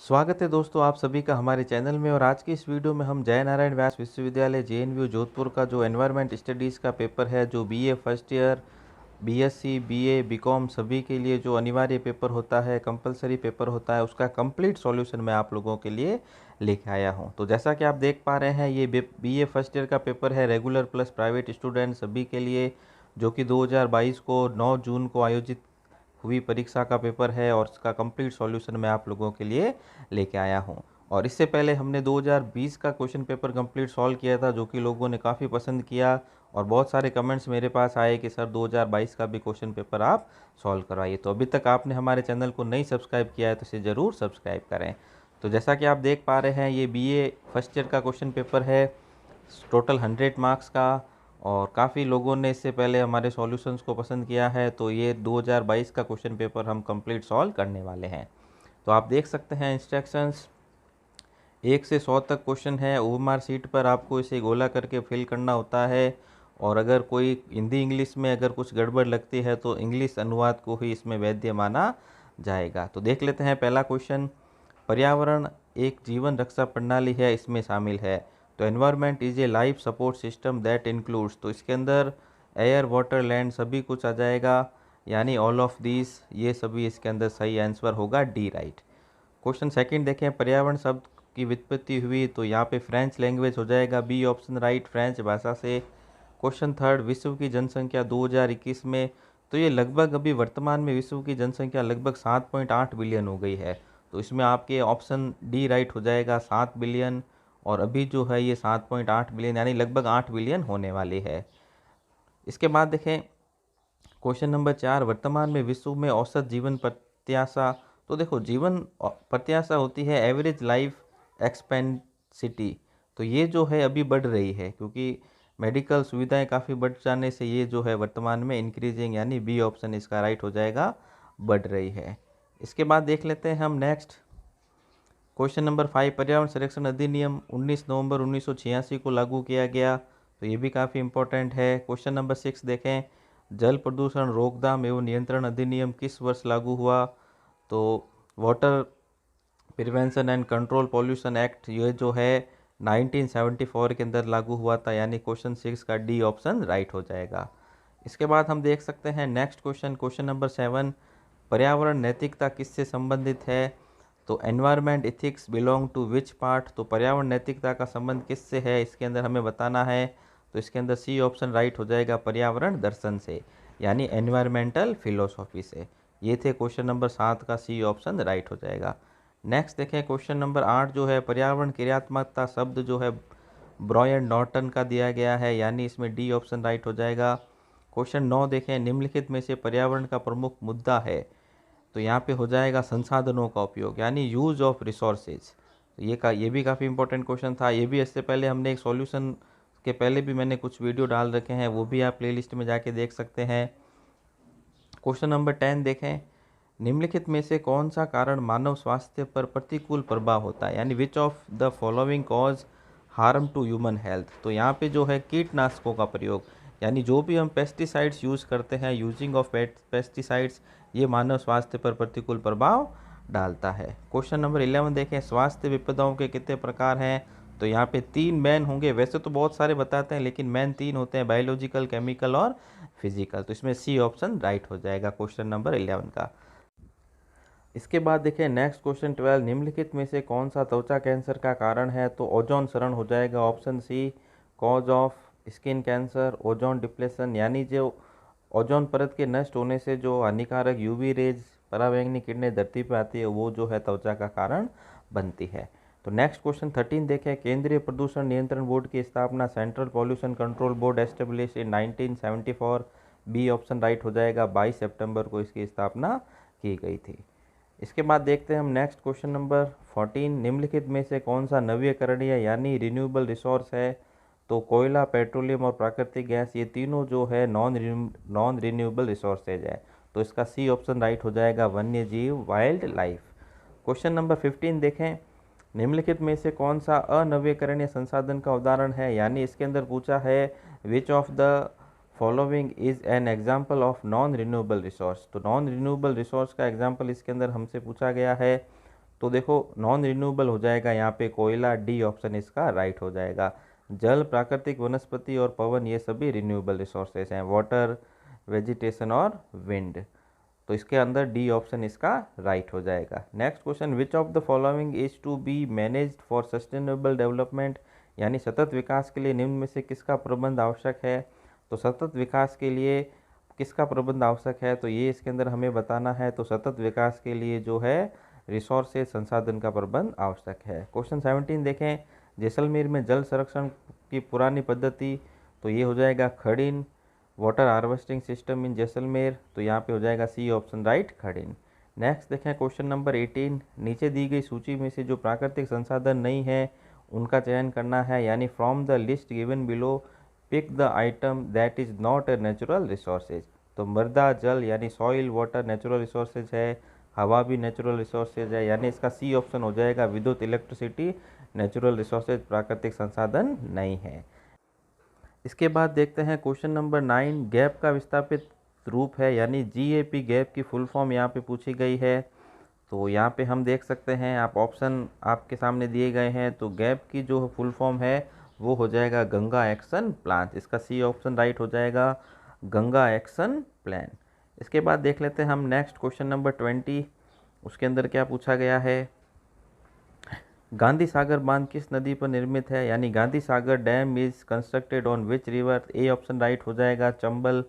स्वागत है दोस्तों आप सभी का हमारे चैनल में। और आज की इस वीडियो में हम जय नारायण व्यास विश्वविद्यालय जेएनयू जोधपुर का जो एनवायरनमेंट स्टडीज़ का पेपर है, जो BA first year, BSc, BA, BCom सभी के लिए जो अनिवार्य पेपर होता है, कंपलसरी पेपर होता है, उसका कंप्लीट सॉल्यूशन मैं आप लोगों के लिए लेके आया हूं। तो जैसा कि आप देख पा रहे हैं, ये बीए फर्स्ट ईयर का पेपर है, रेगुलर प्लस प्राइवेट स्टूडेंट सभी के लिए, जो कि 2022 को 9 जून को आयोजित हुई परीक्षा का पेपर है। और इसका कंप्लीट सॉल्यूशन मैं आप लोगों के लिए लेके आया हूं। और इससे पहले हमने 2020 का क्वेश्चन पेपर कंप्लीट सॉल्व किया था, जो कि लोगों ने काफ़ी पसंद किया। और बहुत सारे कमेंट्स मेरे पास आए कि सर 2022 का भी क्वेश्चन पेपर आप सॉल्व करवाइए। तो अभी तक आपने हमारे चैनल को नहीं सब्सक्राइब किया है तो इसे ज़रूर सब्सक्राइब करें। तो जैसा कि आप देख पा रहे हैं, ये बीए फर्स्ट ईयर का क्वेश्चन पेपर है, टोटल 100 मार्क्स का। और काफ़ी लोगों ने इससे पहले हमारे सॉल्यूशंस को पसंद किया है, तो ये 2022 का क्वेश्चन पेपर हम कंप्लीट सॉल्व करने वाले हैं। तो आप देख सकते हैं इंस्ट्रक्शंस, 1 से 100 तक क्वेश्चन है। ओएमआर सीट पर आपको इसे गोला करके फिल करना होता है। और अगर कोई हिंदी इंग्लिश में अगर कुछ गड़बड़ लगती है तो इंग्लिश अनुवाद को ही इसमें वैध माना जाएगा। तो देख लेते हैं पहला क्वेश्चन। पर्यावरण एक जीवन रक्षा प्रणाली है, इसमें शामिल है। तो environment is a life support system that includes, तो इसके अंदर एयर, वाटर, लैंड सभी कुछ आ जाएगा, यानी ऑल ऑफ दिस, ये सभी इसके अंदर सही आंसर होगा डी, राइट। क्वेश्चन सेकंड देखें, पर्यावरण शब्द की व्युत्पत्ति हुई, तो यहाँ पे फ्रेंच लैंग्वेज हो जाएगा, बी ऑप्शन राइट, फ्रेंच भाषा से। क्वेश्चन थर्ड, विश्व की जनसंख्या 2021 में, तो ये लगभग अभी वर्तमान में विश्व की जनसंख्या लगभग 7.8 बिलियन हो गई है। तो इसमें आपके ऑप्शन डी राइट हो जाएगा, 7 बिलियन। और अभी जो है ये 7.8 बिलियन यानी लगभग 8 बिलियन होने वाली है। इसके बाद देखें क्वेश्चन नंबर 4, वर्तमान में विश्व में औसत जीवन प्रत्याशा। तो देखो, जीवन प्रत्याशा होती है एवरेज लाइफ एक्सपेंसिटी। तो ये जो है अभी बढ़ रही है, क्योंकि मेडिकल सुविधाएं काफ़ी बढ़ जाने से ये जो है वर्तमान में इंक्रीजिंग, यानी बी ऑप्शन इसका राइट हो जाएगा, बढ़ रही है। इसके बाद देख लेते हैं हम नेक्स्ट क्वेश्चन नंबर 5, पर्यावरण संरक्षण अधिनियम 19 नवंबर 1986 को लागू किया गया। तो ये भी काफ़ी इंपॉर्टेंट है। क्वेश्चन नंबर 6 देखें, जल प्रदूषण रोकथाम एवं नियंत्रण अधिनियम किस वर्ष लागू हुआ। तो water prevention and control pollution act, ये जो है 1974 के अंदर लागू हुआ था, यानी क्वेश्चन 6 का डी ऑप्शन राइट हो जाएगा। इसके बाद हम देख सकते हैं नेक्स्ट क्वेश्चन, क्वेश्चन नंबर 7, पर्यावरण नैतिकता किससे संबंधित है। तो environment ethics belong to which part, तो पर्यावरण नैतिकता का संबंध किससे है, इसके अंदर हमें बताना है। तो इसके अंदर सी ऑप्शन राइट हो जाएगा, पर्यावरण दर्शन से, यानी एनवायरमेंटल फिलोसॉफी से। ये थे क्वेश्चन नंबर 7 का सी ऑप्शन राइट हो जाएगा। नेक्स्ट देखें क्वेश्चन नंबर 8 जो है, पर्यावरण क्रियात्मकता शब्द जो है ब्रायन नॉर्टन का दिया गया है, यानी इसमें डी ऑप्शन राइट हो जाएगा। क्वेश्चन 9 देखें, निम्नलिखित में से पर्यावरण का प्रमुख मुद्दा है। तो यहाँ पे हो जाएगा संसाधनों का उपयोग, यानी यूज ऑफ रिसोर्सेज। तो ये भी काफ़ी इंपॉर्टेंट क्वेश्चन था। ये भी इससे पहले हमने एक सॉल्यूशन के पहले भी मैंने कुछ वीडियो डाल रखे हैं, वो भी आप प्लेलिस्ट में जाके देख सकते हैं। क्वेश्चन नंबर 10 देखें, निम्नलिखित में से कौन सा कारण मानव स्वास्थ्य पर प्रतिकूल प्रभाव होता है, यानी which of the following cause harm to human health. तो यहाँ पे जो है कीटनाशकों का प्रयोग, यानी जो भी हम पेस्टिसाइड्स यूज़ करते हैं, यूजिंग ऑफ पेस्टिसाइड्स, ये मानव स्वास्थ्य पर प्रतिकूल प्रभाव डालता है। क्वेश्चन नंबर 11 देखें, स्वास्थ्य विपदाओं के कितने प्रकार हैं। तो यहाँ पे 3 मैन होंगे, वैसे तो बहुत सारे बताते हैं लेकिन मैन 3 होते हैं, बायोलॉजिकल, केमिकल और फिजिकल। तो इसमें सी ऑप्शन राइट हो जाएगा क्वेश्चन नंबर 11 का। इसके बाद देखें नेक्स्ट क्वेश्चन 12, निम्नलिखित में से कौन सा त्वचा कैंसर का कारण है। तो ओजोन क्षरण हो जाएगा, option C, cause of skin cancer ozone depletion, यानी जो ओजोन परत के नष्ट होने से जो हानिकारक यूवी रेज पराबैंगनी किरणें धरती पर आती है, वो जो है त्वचा का कारण बनती है। तो नेक्स्ट क्वेश्चन 13 देखें, केंद्रीय प्रदूषण नियंत्रण बोर्ड की स्थापना central pollution control board establish in 1974, B option right हो जाएगा, 22 सितंबर को इसकी स्थापना की गई थी। इसके बाद देखते हैं हम नेक्स्ट क्वेश्चन नंबर 14, निम्नलिखित में से कौन सा नवीकरणीय यानी रिन्यूएबल रिसोर्स है। तो कोयला, पेट्रोलियम और प्राकृतिक गैस, ये तीनों जो है नॉन रिन्यूएबल रिसोर्सेज है। तो इसका सी ऑप्शन राइट हो जाएगा, वन्य जीव, वाइल्ड लाइफ। क्वेश्चन नंबर 15 देखें, निम्नलिखित में से कौन सा अनवीकरणीय संसाधन का उदाहरण है, यानी इसके अंदर पूछा है विच of the following is an example of non renewable resource. तो नॉन रिन्यूएबल रिसोर्स का एग्जाम्पल इसके अंदर हमसे पूछा गया है। तो देखो नॉन रिन्यूएबल हो जाएगा यहाँ पे कोयला, डी ऑप्शन इसका राइट हो जाएगा। जल, प्राकृतिक वनस्पति और पवन ये सभी रिन्यूएबल रिसोर्सेज हैं, वाटर, वेजिटेशन और विंड। तो इसके अंदर डी ऑप्शन इसका राइट हो जाएगा। Next question, which of the following is to be managed for sustainable development, यानी सतत विकास के लिए निम्न में से किसका प्रबंध आवश्यक है। तो सतत विकास के लिए किसका प्रबंध आवश्यक है, तो ये इसके अंदर हमें बताना है। तो सतत विकास के लिए जो है रिसोर्सेज, संसाधन का प्रबंध आवश्यक है। क्वेश्चन 17 देखें, जैसलमेर में जल संरक्षण की पुरानी पद्धति, तो ये हो जाएगा Khadin. Water harvesting system in Jaisalmer, तो यहाँ पे हो जाएगा C option right, Khadin. Next देखें क्वेश्चन नंबर 18, नीचे दी गई सूची में से जो प्राकृतिक संसाधन नहीं है उनका चयन करना है, यानी from the list given below pick the item that is not a natural resources. तो मृदा, जल यानी सॉइल, वाटर नेचुरल रिसोर्सेज है, हवा भी नेचुरल रिसोर्सेज है, यानी इसका सी ऑप्शन हो जाएगा विद्युत, इलेक्ट्रिसिटी नेचुरल रिसोर्सेज, प्राकृतिक संसाधन नहीं है। इसके बाद देखते हैं क्वेश्चन नंबर 9, गैप का विस्थापित रूप है, यानी जीएपी गैप की फुल फॉर्म यहाँ पे पूछी गई है। तो यहाँ पे हम देख सकते हैं, आप ऑप्शन आपके सामने दिए गए हैं। तो गैप की जो फुल फॉर्म है वो हो जाएगा गंगा एक्शन प्लान, इसका सी ऑप्शन राइट हो जाएगा, गंगा एक्शन प्लान। इसके बाद देख लेते हैं हम नेक्स्ट क्वेश्चन नंबर 20, उसके अंदर क्या पूछा गया है, गांधी सागर बांध किस नदी पर निर्मित है, यानी Gandhi Sagar dam is constructed on which river, A option right हो जाएगा, चंबल।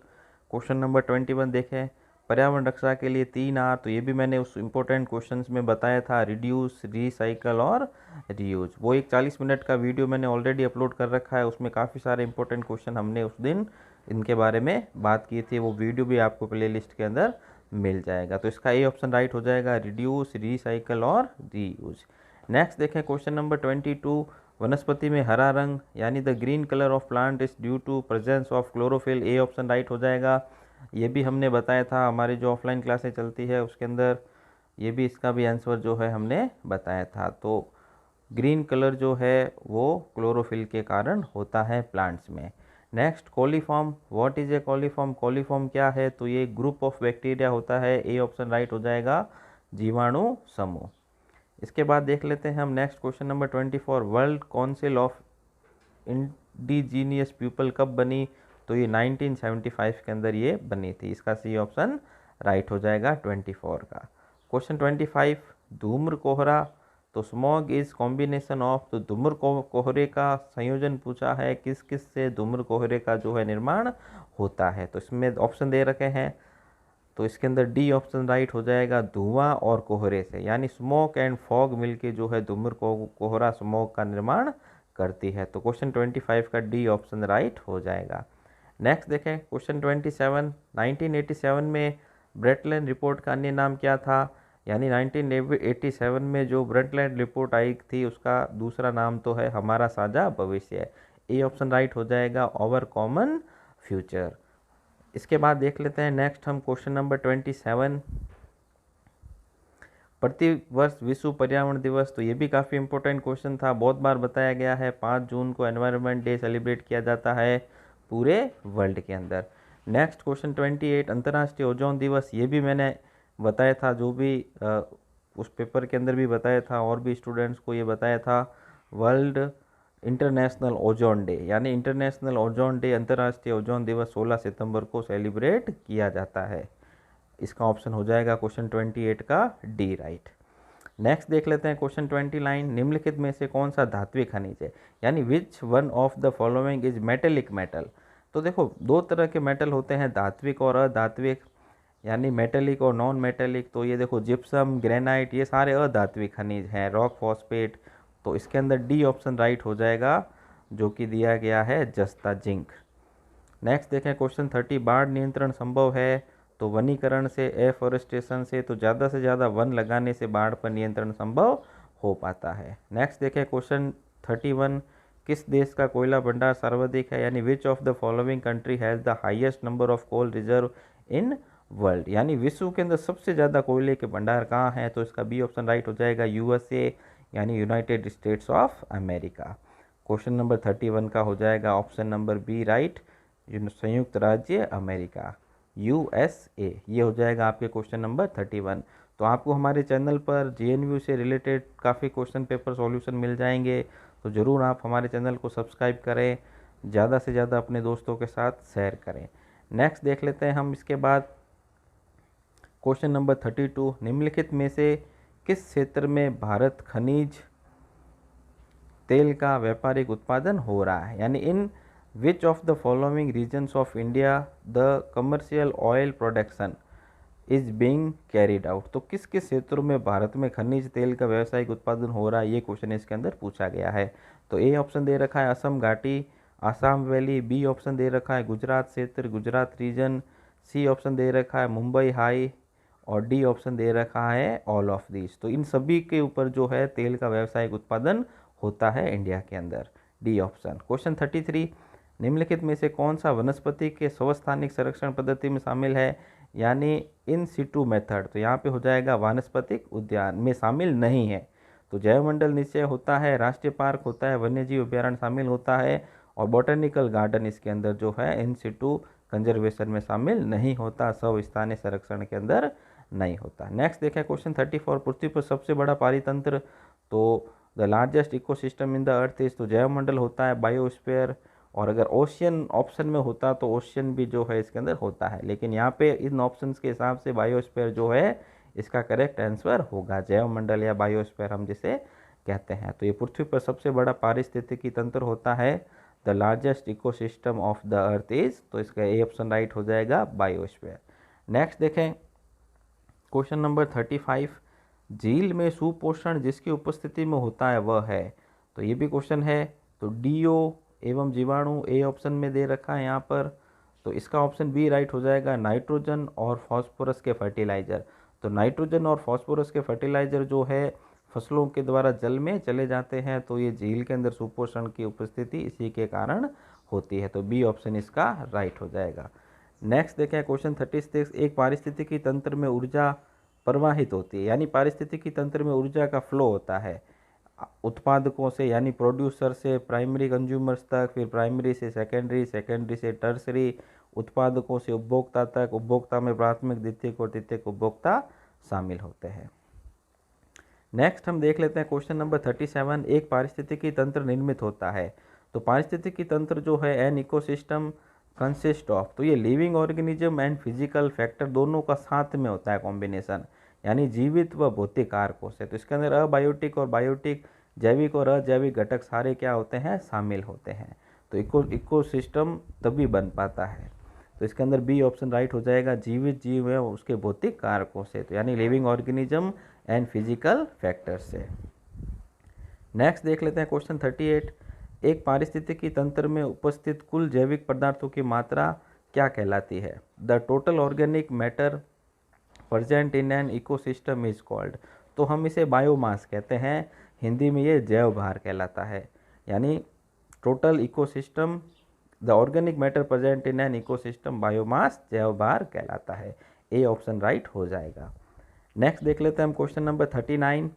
क्वेश्चन नंबर 21 देखें, पर्यावरण रक्षा के लिए 3 आर, तो ये भी मैंने उस इम्पोर्टेंट क्वेश्चंस में बताया था, रिड्यूस, रिसाइकल और रीयूज। वो एक 40 मिनट का वीडियो मैंने ऑलरेडी अपलोड कर रखा है, उसमें काफ़ी सारे इंपॉर्टेंट क्वेश्चन हमने उस दिन इनके बारे में बात की थी, वो वीडियो भी आपको प्ले लिस्ट के अंदर मिल जाएगा। तो इसका ए ऑप्शन राइट हो जाएगा, रिड्यूस, रिसाइकल और रीयूज। नेक्स्ट देखें क्वेश्चन नंबर 22, वनस्पति में हरा रंग यानी the green colour of plant is due to presence of chlorophyll, A option right हो जाएगा। ये भी हमने बताया था हमारी जो ऑफलाइन क्लासें चलती है उसके अंदर, ये भी इसका भी आंसर जो है हमने बताया था। तो ग्रीन कलर जो है वो क्लोरोफिल के कारण होता है प्लांट्स में। Next coliform, what is a coliform, coliform क्या है, तो ये ग्रुप ऑफ बैक्टीरिया होता है, ए ऑप्शन राइट हो जाएगा, जीवाणु समूह। इसके बाद देख लेते हैं हम next question number 24, world council of indigenous people कब बनी, तो ये 1975 के अंदर ये बनी थी, इसका सी ऑप्शन राइट हो जाएगा 24 का। क्वेश्चन 25, धूम्र कोहरा, तो स्मॉग इज कॉम्बिनेशन ऑफ, तो धूम्र कोहरे का संयोजन पूछा है, किस किस से धूम्र कोहरे का जो है निर्माण होता है। तो इसमें ऑप्शन दे रखे हैं, तो इसके अंदर डी ऑप्शन राइट हो जाएगा, धुआं और कोहरे से, यानी स्मोक एंड फॉग मिलके जो है धूम्र कोहरा स्मोक का निर्माण करती है। तो क्वेश्चन 25 का डी ऑप्शन राइट हो जाएगा। नेक्स्ट देखें क्वेश्चन 27, 1987 में ब्रेटलैंड रिपोर्ट का अन्य नाम क्या था, यानी 1987 में जो ब्रेटलैंड रिपोर्ट आई थी उसका दूसरा नाम तो है हमारा साझा भविष्य, ए ऑप्शन राइट हो जाएगा, ओवर कॉमन फ्यूचर। इसके बाद देख लेते हैं नेक्स्ट हम क्वेश्चन नंबर 27, प्रतिवर्ष विश्व पर्यावरण दिवस, तो ये भी काफ़ी इंपॉर्टेंट क्वेश्चन था, बहुत बार बताया गया है, 5 जून को एनवायरनमेंट डे सेलिब्रेट किया जाता है पूरे वर्ल्ड के अंदर। नेक्स्ट क्वेश्चन 28, अंतर्राष्ट्रीय ओजोन दिवस, ये भी मैंने बताया था, जो भी उस पेपर के अंदर भी बताया था और भी स्टूडेंट्स को ये बताया था, वर्ल्ड इंटरनेशनल ओजोन डे, यानी इंटरनेशनल ओजोन डे, अंतर्राष्ट्रीय ओजोन दिवस 16 सितंबर को सेलिब्रेट किया जाता है, इसका ऑप्शन हो जाएगा क्वेश्चन 28 का डी राइट। नेक्स्ट देख लेते हैं क्वेश्चन 29, निम्नलिखित में से कौन सा धात्विक खनिज है, यानी which one of the following is metallic metal. तो देखो 2 तरह के मेटल होते हैं, धात्विक और अधात्विक, यानी मेटेलिक और नॉन मेटेलिक। तो ये देखो जिप्सम, ग्रेनाइट, ये सारे अधात्विक खनिज हैं, रॉक फॉस्फेट। तो इसके अंदर डी ऑप्शन राइट हो जाएगा, जो कि दिया गया है जस्ता, जिंक। नेक्स्ट देखें क्वेश्चन 30, बाढ़ नियंत्रण संभव है, तो वनीकरण से, एफॉरेस्टेशन से, तो ज़्यादा से ज़्यादा वन लगाने से बाढ़ पर नियंत्रण संभव हो पाता है। नेक्स्ट देखें क्वेश्चन 31, किस देश का कोयला भंडार सर्वाधिक है, यानी which of the following country has the highest number of coal reserve in world, यानी विश्व के अंदर सबसे ज़्यादा कोयले के भंडार कहाँ हैं, तो इसका बी ऑप्शन राइट हो जाएगा, यूएसए, यानी United states of America. Question number 31 का हो जाएगा ऑप्शन नंबर बी राइट, संयुक्त राज्य अमेरिका, यूएसए, ये हो जाएगा आपके क्वेश्चन नंबर 31। तो आपको हमारे चैनल पर जेएनयू से रिलेटेड काफ़ी क्वेश्चन पेपर सॉल्यूशन मिल जाएंगे, तो ज़रूर आप हमारे चैनल को सब्सक्राइब करें, ज़्यादा से ज़्यादा अपने दोस्तों के साथ शेयर करें। नेक्स्ट देख लेते हैं हम इसके बाद क्वेश्चन नंबर 32, निम्नलिखित में से किस क्षेत्र में भारत खनिज तेल का व्यापारिक उत्पादन हो रहा है, यानी in which of the following regions of India the commercial oil production is being carried out. तो किस किस क्षेत्रों में भारत में खनिज तेल का व्यावसायिक उत्पादन हो रहा है, ये क्वेश्चन इसके अंदर पूछा गया है। तो ए ऑप्शन दे रखा है असम घाटी, आसाम वैली, बी ऑप्शन दे रखा है गुजरात क्षेत्र, गुजरात रीजन, सी ऑप्शन दे रखा है मुंबई हाई, और डी ऑप्शन दे रखा है ऑल ऑफ दिस। तो इन सभी के ऊपर जो है तेल का व्यावसायिक उत्पादन होता है इंडिया के अंदर, डी ऑप्शन। क्वेश्चन 33, निम्नलिखित में से कौन सा वनस्पति के स्वस्थानिक संरक्षण पद्धति में शामिल है, यानी इन सिटू मेथड। तो यहाँ पे हो जाएगा वानस्पतिक उद्यान में शामिल नहीं है। तो जैवमंडल निश्चय होता है, राष्ट्रीय पार्क होता है, वन्यजीव अभ्यारण्य शामिल होता है, और बॉटनिकल गार्डन इसके अंदर जो है इन सिटू कंजर्वेशन में शामिल नहीं होता, स्वस्थानिक संरक्षण के अंदर नहीं होता। नेक्स्ट देखें क्वेश्चन 34, पृथ्वी पर सबसे बड़ा पारितंत्र। तो the largest ecosystem in the earth is, तो जैवमंडल होता है, बायोस्फीयर, और अगर ओशियन ऑप्शन में होता तो ओशियन भी जो है इसके अंदर होता है, लेकिन यहाँ पे इन ऑप्शंस के हिसाब से बायोस्फीयर जो है इसका करेक्ट आंसर होगा, जैवमंडल या बायोस्फीयर हम जिसे कहते हैं। तो ये पृथ्वी पर सबसे बड़ा पारिस्थितिकी तंत्र होता है, the largest ecosystem of the earth is, तो इसका ए ऑप्शन राइट हो जाएगा बायोस्फीयर। नेक्स्ट देखें क्वेश्चन नंबर 35, झील में सुपोषण जिसकी उपस्थिति में होता है वह है। तो ये भी क्वेश्चन है, तो डीओ एवं जीवाणु ए ऑप्शन में दे रखा है यहाँ पर, तो इसका ऑप्शन बी राइट हो जाएगा, नाइट्रोजन और फास्फोरस के फर्टिलाइज़र। तो नाइट्रोजन और फास्फोरस के फर्टिलाइज़र जो है फसलों के द्वारा जल में चले जाते हैं, तो ये झील के अंदर सुपोषण की उपस्थिति इसी के कारण होती है, तो बी ऑप्शन इसका राइट हो जाएगा। नेक्स्ट देखें क्वेश्चन 36, एक पारिस्थितिकी तंत्र में ऊर्जा प्रवाहित होती है, यानी पारिस्थितिकी तंत्र में ऊर्जा का फ्लो होता है उत्पादकों से, यानी प्रोड्यूसर से प्राइमरी कंज्यूमर्स तक, फिर प्राइमरी से सेकेंडरी, सेकेंडरी से टर्सरी, उत्पादकों से उपभोक्ता तक, उपभोक्ता में प्राथमिक, द्वितीयक और तृतीयक उपभोक्ता शामिल होते हैं। नेक्स्ट हम देख लेते हैं क्वेश्चन नंबर 37, एक पारिस्थितिकी तंत्र निर्मित होता है। तो पारिस्थितिकी तंत्र जो है एन इकोसिस्टम कंसिस्ट ऑफ, तो ये living organism and physical factor दोनों का साथ में होता है कॉम्बिनेशन, यानी जीवित व भौतिक कारकों से। तो इसके अंदर अबायोटिक और बायोटिक, जैविक और अजैविक घटक सारे क्या होते हैं, शामिल होते हैं। तो इकोसिस्टम तभी बन पाता है, तो इसके अंदर बी ऑप्शन राइट हो जाएगा, जीवित जीव है उसके भौतिक कारकों से, तो यानी living organism and physical factor से। नेक्स्ट देख लेते हैं क्वेश्चन 38, एक पारिस्थितिकी तंत्र में उपस्थित कुल जैविक पदार्थों की मात्रा क्या कहलाती है। The total organic matter present in an ecosystem is called, तो हम इसे बायोमास कहते हैं, हिंदी में ये जैव भार कहलाता है, यानी total ecosystem the organic matter present in an ecosystem biomass जैव भार कहलाता है, ए ऑप्शन राइट हो जाएगा। नेक्स्ट देख लेते हैं हम क्वेश्चन नंबर 39,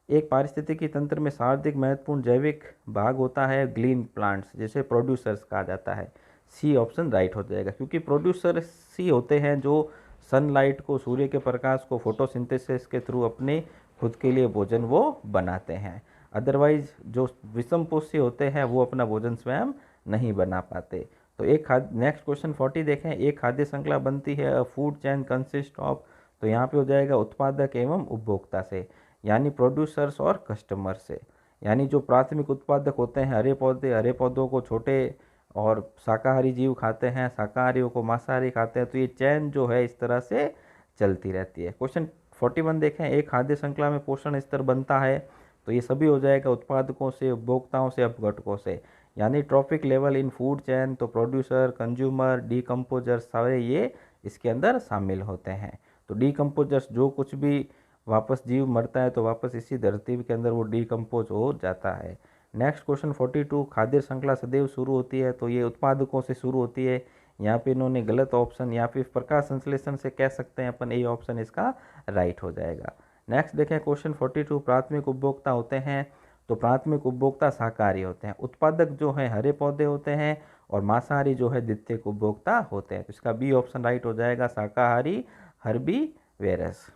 एक पारिस्थितिकी तंत्र में सर्वाधिक महत्वपूर्ण जैविक भाग होता है ग्रीन प्लांट्स, जिसे प्रोड्यूसर्स कहा जाता है, सी ऑप्शन राइट हो जाएगा, क्योंकि प्रोड्यूसर सी होते हैं जो सनलाइट को, सूर्य के प्रकाश को फोटोसिंथेसिस के थ्रू अपने खुद के लिए भोजन वो बनाते हैं। अदरवाइज जो विषमपोषी होते हैं वो अपना भोजन स्वयं नहीं बना पाते। तो एक नेक्स्ट क्वेश्चन 40 देखें, एक खाद्य श्रृंखला बनती है फूड चेन कंसिस्ट ऑफ, तो यहाँ पे हो जाएगा उत्पादक एवं उपभोक्ता से, यानी प्रोड्यूसर्स और कस्टमर से, यानी जो प्राथमिक उत्पादक होते हैं हरे पौधे, हरे पौधों को छोटे और शाकाहारी जीव खाते हैं, शाकाहारियों को मांसाहारी खाते हैं, तो ये चैन जो है इस तरह से चलती रहती है। क्वेश्चन 41 देखें, एक खाद्य श्रृंखला में पोषण स्तर बनता है, तो ये सभी हो जाएगा उत्पादकों से, उपभोक्ताओं से, अपघटकों से, यानी trophic level in food chain, तो प्रोड्यूसर, कंज्यूमर, डीकम्पोजर सारे ये इसके अंदर शामिल होते हैं। तो डीकम्पोजर्स जो कुछ भी वापस जीव मरता है तो वापस इसी धरती के अंदर वो डीकम्पोज हो जाता है। नेक्स्ट क्वेश्चन 42, खाद्य श्रृंखला सदैव शुरू होती है, तो ये उत्पादकों से शुरू होती है, यहाँ पे इन्होंने गलत ऑप्शन, या फिर प्रकाश संश्लेषण से कह सकते हैं अपन, ए ऑप्शन इसका राइट हो जाएगा। नेक्स्ट देखें क्वेश्चन 42, प्राथमिक उपभोक्ता होते हैं, तो प्राथमिक उपभोक्ता शाकाहारी होते हैं, उत्पादक जो है हरे पौधे होते हैं, और मांसाहारी जो है द्वितीयक उपभोक्ता होते हैं, तो इसका बी ऑप्शन राइट हो जाएगा, शाकाहारी हर्बी वेरस।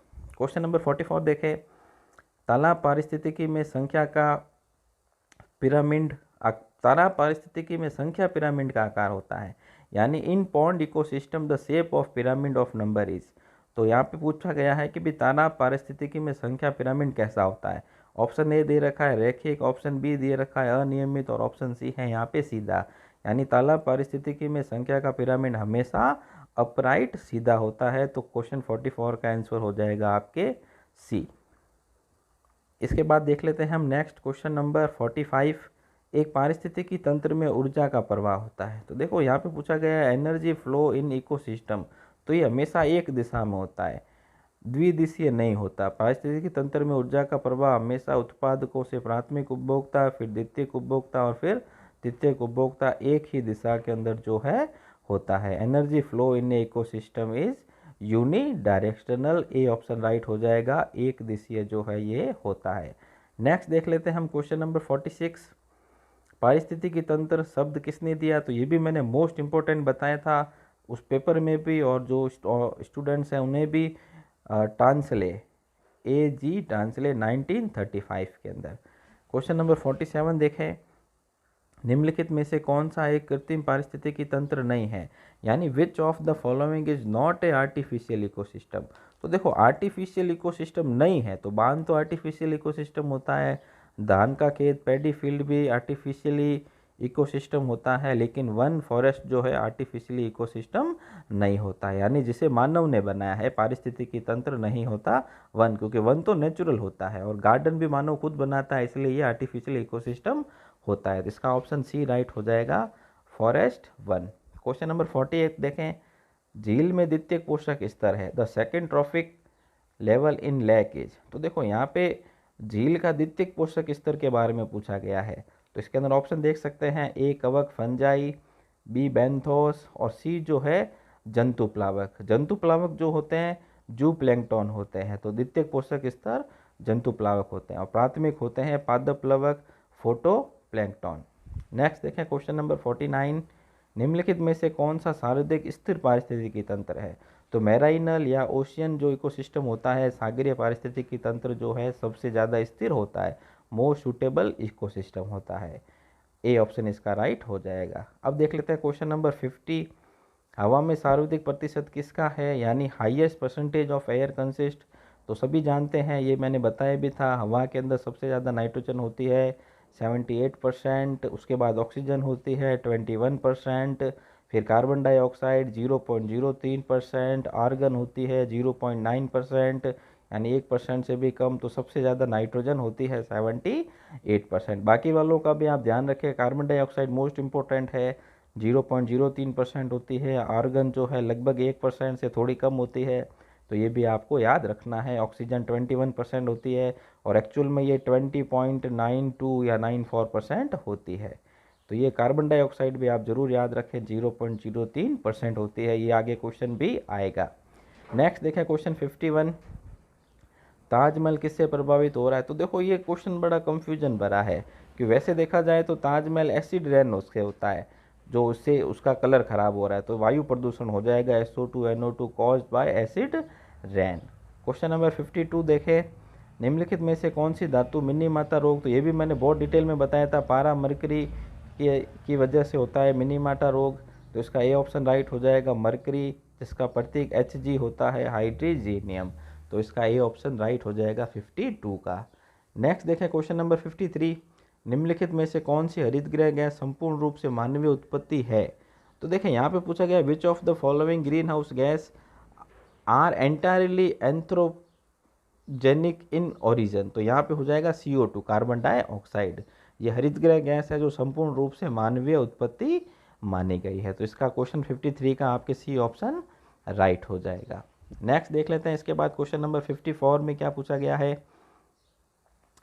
क्वेश्चन नंबर 44 देखें, तालाब पारिस्थितिकी में संख्या का पिरामिड तालाब पारिस्थितिकी में संख्या पिरामिड का आकार होता है, यानी इन pond ecosystem the shape of pyramid of number is. तो यहाँ पे पूछा गया है कि भी तालाब पारिस्थितिकी में संख्या पिरामिड कैसा होता है। ऑप्शन ए दे रखा है रैखिक, ऑप्शन बी दे रखा है अनियमित और ऑप्शन सी है यहाँ पे सीधा। यानी तालाब पारिस्थितिकी में संख्या का पिरामिड हमेशा अपराइट सीधा होता है। तो क्वेश्चन 44 का आंसर हो जाएगा आपके सी। इसके बाद देख लेते हैं हम नेक्स्ट क्वेश्चन नंबर 45। एक पारिस्थितिकी तंत्र में ऊर्जा का प्रवाह होता है। तो देखो यहाँ पे पूछा गया है एनर्जी फ्लो इन इकोसिस्टम, तो ये हमेशा एक दिशा में होता है, द्विदिशीय नहीं होता। पारिस्थितिकी तंत्र में ऊर्जा का प्रवाह हमेशा उत्पादकों से प्राथमिक उपभोक्ता, फिर द्वितीयक उपभोक्ता और फिर तृतीयक उपभोक्ता एक ही दिशा के अंदर जो है होता है। Energy flow in ecosystem is unidirectional. A option right हो जाएगा, एक दिशीय जो है ये होता है। नेक्स्ट देख लेते हैं हम क्वेश्चन नंबर 46। पारिस्थितिकी तंत्र शब्द किसने दिया? तो ये भी मैंने मोस्ट इम्पोर्टेंट बताया था उस पेपर में भी, और जो स्टूडेंट्स हैं उन्हें भी। Tansley, A.G. टांसले 1935 के अंदर। क्वेश्चन नंबर 47 देखें, निम्नलिखित में से कौन सा एक कृत्रिम पारिस्थितिकी तंत्र नहीं है, यानी which of the following is not A artificial ecosystem. तो देखो आर्टिफिशियल इकोसिस्टम नहीं है, तो बांध तो आर्टिफिशियल इकोसिस्टम होता है, धान का खेत पैडी फील्ड भी आर्टिफिशियली इकोसिस्टम होता है, लेकिन वन फॉरेस्ट जो है आर्टिफिशियली इकोसिस्टम नहीं होता है, यानी जिसे मानव ने बनाया है पारिस्थितिकी तंत्र नहीं होता वन, क्योंकि वन तो नेचुरल होता है और गार्डन भी मानव खुद बनाता है, इसलिए ये आर्टिफिशियल इकोसिस्टम होता है। तो इसका ऑप्शन सी राइट हो जाएगा, फॉरेस्ट वन। क्वेश्चन नंबर 48 देखें, झील में द्वितीयक पोषक स्तर है, the second trophic level in lake is. तो देखो यहाँ पे झील का द्वितीयक पोषक स्तर के बारे में पूछा गया है, तो इसके अंदर ऑप्शन देख सकते हैं, ए कवक फंजाई, बी बेंथोस और सी जो है जंतु प्लावक। जंतु प्लावक जो होते हैं जू प्लैंकटन होते हैं, तो द्वितीयक पोषक स्तर जंतु प्लावक होते हैं, और प्राथमिक होते हैं पादप प्लावक, फोटो प्लैंकटन। नेक्स्ट देखें क्वेश्चन नंबर 49, निम्नलिखित में से कौन सा सर्वाधिक स्थिर पारिस्थितिकी तंत्र है? तो मैराइनल या ओशियन जो इकोसिस्टम होता है, सागरीय पारिस्थितिकी तंत्र जो है सबसे ज़्यादा स्थिर होता है, मोस्ट सूटेबल इकोसिस्टम होता है। ए ऑप्शन इसका राइट हो जाएगा। अब देख लेते हैं क्वेश्चन नंबर 50, हवा में सर्वाधिक प्रतिशत किसका है, यानी highest percentage of air consist. तो सभी जानते हैं, ये मैंने बताया भी था, हवा के अंदर सबसे ज़्यादा नाइट्रोजन होती है 78%, उसके बाद ऑक्सीजन होती है 21%, फिर कार्बन डाइऑक्साइड 0.03%, आर्गन होती है 0.9%, यानी 1% से भी कम। तो सबसे ज़्यादा नाइट्रोजन होती है 78%। बाकी वालों का भी आप ध्यान रखें, कार्बन डाइऑक्साइड मोस्ट इम्पोर्टेंट है 0.03% होती है, आर्गन जो है लगभग 1% से थोड़ी कम होती है, तो ये भी आपको याद रखना है। ऑक्सीजन 21% होती है और एक्चुअल में ये 20.92 या 94% होती है। तो ये कार्बन डाइऑक्साइड भी आप जरूर याद रखें 0.03% होती है, ये आगे क्वेश्चन भी आएगा। नेक्स्ट देखें क्वेश्चन 51, ताजमहल किससे प्रभावित हो रहा है? तो देखो ये क्वेश्चन बड़ा कंफ्यूजन भरा है, कि वैसे देखा जाए तो ताजमहल एसिड रेन उससे होता है, जो उससे उसका कलर खराब हो रहा है, तो वायु प्रदूषण हो जाएगा SO2 NO2 caused by acid rain. Question number 52 देखें, निम्नलिखित में से कौन सी धातु मिनी माता रोग? तो ये भी मैंने बहुत डिटेल में बताया था, पारा मरकरी की वजह से होता है मिनी माता रोग, तो इसका ए ऑप्शन राइट हो जाएगा, मरकरी, जिसका प्रतीक Hg होता है, हाइड्रीजीनियम। तो इसका ए ऑप्शन राइट हो जाएगा 52 का। नेक्स्ट देखें क्वेश्चन नंबर 53, निम्नलिखित में से कौन सी हरितगृह गैस संपूर्ण रूप से मानवीय उत्पत्ति है? तो देखें यहाँ पे पूछा गया which of the following greenhouse gas are entirely anthropogenic in origin. तो यहाँ पे हो जाएगा CO2, कार्बन डाइऑक्साइड। ये हरितगृह गैस है जो संपूर्ण रूप से मानवीय उत्पत्ति मानी गई है, तो इसका क्वेश्चन 53 का आपके सी ऑप्शन राइट हो जाएगा। नेक्स्ट देख लेते हैं इसके बाद क्वेश्चन नंबर 54 में क्या पूछा गया है,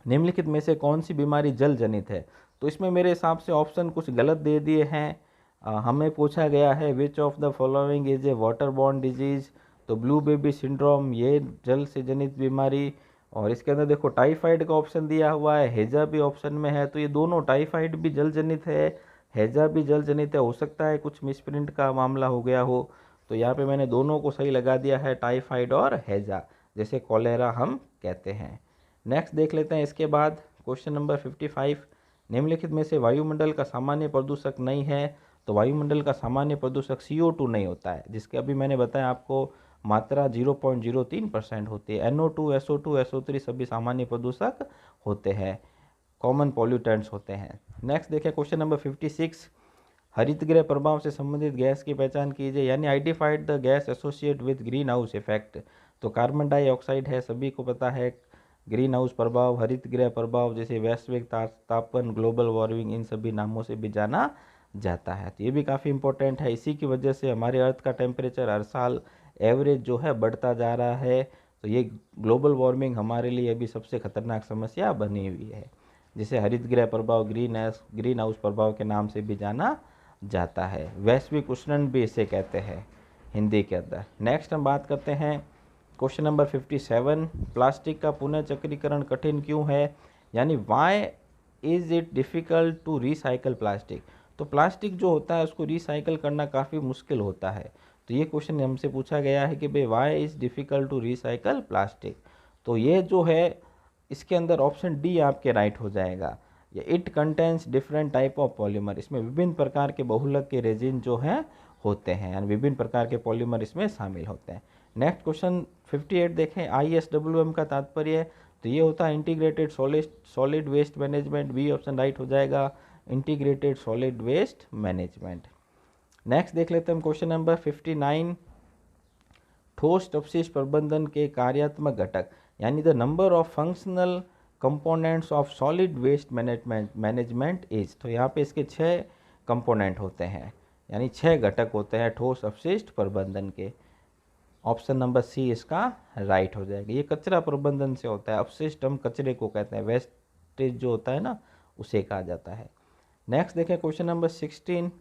निम्नलिखित में से कौन सी बीमारी जल जनित है? तो इसमें मेरे हिसाब से ऑप्शन कुछ गलत दे दिए हैं। हमें पूछा गया है विच of the following is a water borne disease. तो ब्लू बेबी सिंड्रोम ये जल से जनित बीमारी, और इसके अंदर देखो टाइफाइड का ऑप्शन दिया हुआ है, हैजा भी ऑप्शन में है, तो ये दोनों टाइफाइड भी जल जनित है, हैजा भी जल जनित है। हो सकता है कुछ मिसप्रिंट का मामला हो गया हो, तो यहाँ पे मैंने दोनों को सही लगा दिया है, टाइफाइड और हैजा। जैसे कॉलेरा हम कहते हैं। नेक्स्ट देख लेते हैं इसके बाद क्वेश्चन नंबर 55, निम्नलिखित में से वायुमंडल का सामान्य प्रदूषक नहीं है। तो वायुमंडल का सामान्य प्रदूषक CO2 नहीं होता है, जिसके अभी मैंने बताया आपको मात्रा 0.03% होती है। NO2, SO2, SO3 सभी सामान्य प्रदूषक होते हैं, कॉमन पॉल्यूटेंट्स होते हैं। नेक्स्ट देखें क्वेश्चन नंबर 56, हरितगृह प्रभाव से संबंधित गैस की पहचान कीजिए, यानी identified the gas associate with green house effect. तो कार्बन डाइऑक्साइड है, सभी को पता है। ग्रीन हाउस प्रभाव, हरितगृह प्रभाव जैसे वैश्विक तापन, ग्लोबल वार्मिंग, इन सभी नामों से भी जाना जाता है। तो ये भी काफ़ी इंपॉर्टेंट है। इसी की वजह से हमारे अर्थ का टेम्परेचर हर साल एवरेज जो है बढ़ता जा रहा है। तो ये ग्लोबल वार्मिंग हमारे लिए अभी सबसे खतरनाक समस्या बनी हुई है, जिसे हरितगृह प्रभाव, ग्रीन हाउस प्रभाव के नाम से भी जाना जाता है। वैश्विक उष्णन भी इसे कहते हैं हिंदी के अंदर। नेक्स्ट हम बात करते हैं क्वेश्चन नंबर 57, प्लास्टिक का पुनर्चक्रीकरण कठिन क्यों है, यानी why is it difficult to recycle plastic. तो प्लास्टिक जो होता है उसको रिसाइकल करना काफ़ी मुश्किल होता है। तो ये क्वेश्चन हमसे पूछा गया है कि भाई why is difficult to recycle plastic. तो ये जो है इसके अंदर ऑप्शन डी आपके राइट हो जाएगा। या it contains different type of polymer, इसमें विभिन्न प्रकार के बहुलक के रेजिन जो हैं होते हैं, यानी विभिन्न प्रकार के पॉलीमर इसमें शामिल होते हैं। नेक्स्ट क्वेश्चन 58 देखें, ISWM का तात्पर्य, तो ये होता है integrated solid waste management. B option right हो जाएगा, integrated solid waste management. Next देख लेते हैं हम क्वेश्चन नंबर 59, ठोस अपशिष्ट प्रबंधन के कार्यात्मक घटक, यानी the number of functional components of solid waste management is. तो यहाँ पे इसके 6 कंपोनेंट होते हैं, यानी 6 घटक होते हैं ठोस अपशिष्ट प्रबंधन के। ऑप्शन नंबर सी इसका राइट हो जाएगा। ये कचरा प्रबंधन से होता है। अपशिष्ट हम कचरे को कहते हैं, वेस्टेज जो होता है ना उसे कहा जाता है। नेक्स्ट देखें क्वेश्चन नंबर 16,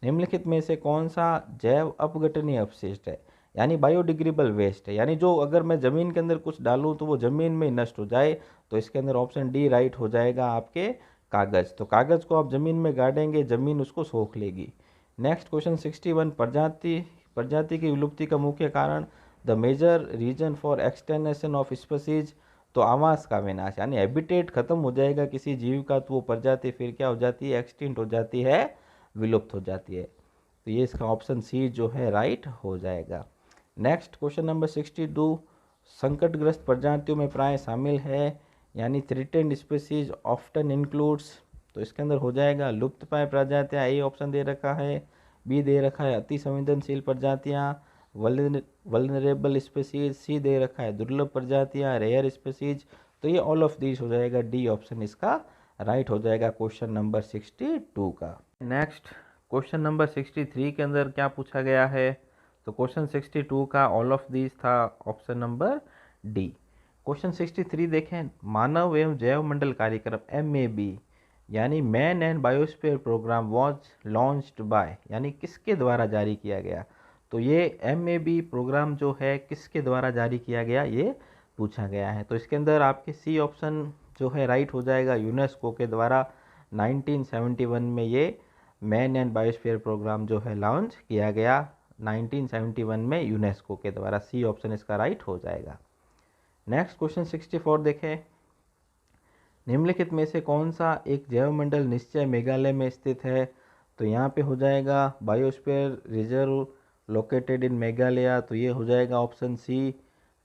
निम्नलिखित में से कौन सा जैव अपघटनीय अपशिष्ट है, यानी बायोडिग्रेडेबल वेस्ट है, यानी जो अगर मैं ज़मीन के अंदर कुछ डालूं तो वो ज़मीन में ही नष्ट हो जाए। तो इसके अंदर ऑप्शन डी राइट हो जाएगा आपके कागज़। तो कागज़ को आप ज़मीन में गाड़ेंगे, ज़मीन उसको सोख लेगी। नेक्स्ट क्वेश्चन 61, प्रजाति की विलुप्ति का मुख्य कारण, the major reason for extension of species. तो आवास का विनाश, यानी हैबिटेट खत्म हो जाएगा किसी जीव का तो वो प्रजाति फिर क्या हो जाती है, एक्सटिंक्ट हो जाती है, विलुप्त हो जाती है। तो ये इसका ऑप्शन सी जो है राइट हो जाएगा। नेक्स्ट क्वेश्चन नंबर 62, संकटग्रस्त प्रजातियों में प्राय शामिल है, यानी थ्रेटेंड स्पीसीज ऑफ्टन इंक्लूड्स। तो इसके अंदर हो जाएगा लुप्तप्राय प्रजातियाँ, ए ऑप्शन दे रखा है। बी दे रखा है अति संवेदनशील प्रजातियाँ, वल्नरेबल स्पीसीज। सी दे रखा है दुर्लभ प्रजातियाँ, रेयर स्पीसीज। तो ये ऑल ऑफ दीज हो जाएगा, डी ऑप्शन इसका राइट हो जाएगा क्वेश्चन नंबर 62 का। नेक्स्ट क्वेश्चन नंबर 63 के अंदर क्या पूछा गया है, तो क्वेश्चन 62 का ऑल ऑफ दीज था ऑप्शन नंबर डी। क्वेश्चन 63 देखें, मानव एवं जैव मंडल कार्यक्रम MAB, यानी man and biosphere programme was launched by, यानी किसके द्वारा जारी किया गया। तो ये MAB प्रोग्राम जो है किसके द्वारा जारी किया गया ये पूछा गया है। तो इसके अंदर आपके सी ऑप्शन जो है राइट हो जाएगा, यूनेस्को के द्वारा 1971 में ये मैन एंड बायोस्फीयर प्रोग्राम जो है लॉन्च किया गया 1971 में यूनेस्को के द्वारा। सी ऑप्शन इसका राइट हो जाएगा। नेक्स्ट क्वेश्चन 64 देखें, निम्नलिखित में से कौन सा एक जैवमंडल निश्चय मेघालय में स्थित है। तो यहाँ पे हो जाएगा biosphere reserve located in Meghalaya. तो ये हो जाएगा ऑप्शन सी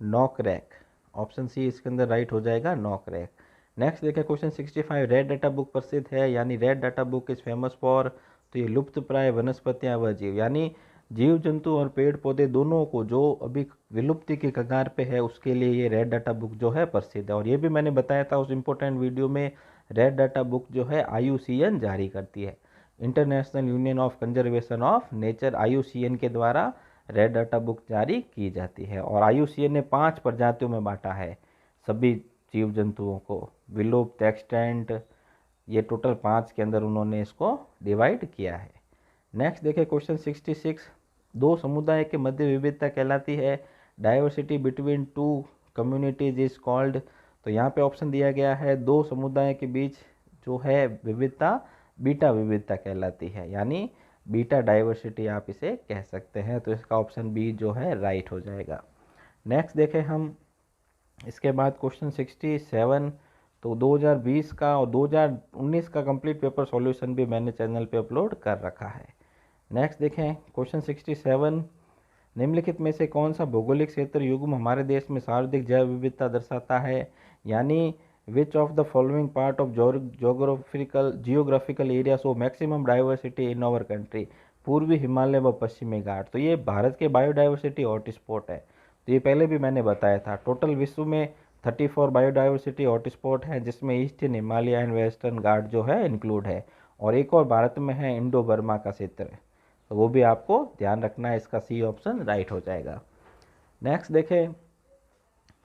नॉकरैक। ऑप्शन सी इसके अंदर राइट हो जाएगा, नॉकरैक। नेक्स्ट देखें क्वेश्चन 65, रेड डाटा बुक प्रसिद्ध है, यानी red data book is famous for. तो ये लुप्त प्राय वनस्पतियाँ व जीव, यानी जीव जंतु और पेड़ पौधे दोनों को जो अभी विलुप्ति के कगार पे है उसके लिए ये रेड डाटा बुक जो है प्रसिद्ध है। और ये भी मैंने बताया था उस इम्पोर्टेंट वीडियो में, रेड डाटा बुक जो है IUCN जारी करती है, international union of conservation of nature, IUCN के द्वारा रेड डाटा बुक जारी की जाती है। और IUCN ने 5 प्रजातियों में बांटा है सभी जीव जंतुओं को, विलुप्त, एक्सटेंट, ये टोटल 5 के अंदर उन्होंने इसको डिवाइड किया है। नेक्स्ट देखें क्वेश्चन 66, दो समुदाय के मध्य विविधता कहलाती है, diversity between two communities is called. तो यहाँ पे ऑप्शन दिया गया है, दो समुदाय के बीच जो है विविधता बीटा विविधता कहलाती है, यानी बीटा डाइवर्सिटी आप इसे कह सकते हैं। तो इसका ऑप्शन बी जो है राइट हो जाएगा। नेक्स्ट देखें हम इसके बाद क्वेश्चन 67, तो 2020 का और 2019 का कंप्लीट पेपर सॉल्यूशन भी मैंने चैनल पे अपलोड कर रखा है। नेक्स्ट देखें क्वेश्चन 67, निम्नलिखित में से कौन सा भौगोलिक क्षेत्र युग्म हमारे देश में सर्वाधिक जैव विविधता दर्शाता है, यानी which of the following part of geographical area show maximum diversity in our country, पूर्वी हिमालय व पश्चिमी घाट। तो ये भारत के बायोडाइवर्सिटी हॉटस्पॉट है, तो ये पहले भी मैंने बताया था। टोटल विश्व में 34 बायोडाइवर्सिटी हॉटस्पॉट है, जिसमें ईस्टर्न हिमालय एंड वेस्टर्न घाट जो है इंक्लूड है, और एक और भारत में है इंडो बर्मा का क्षेत्र, तो वो भी आपको ध्यान रखना है। इसका सी ऑप्शन राइट हो जाएगा। नेक्स्ट देखें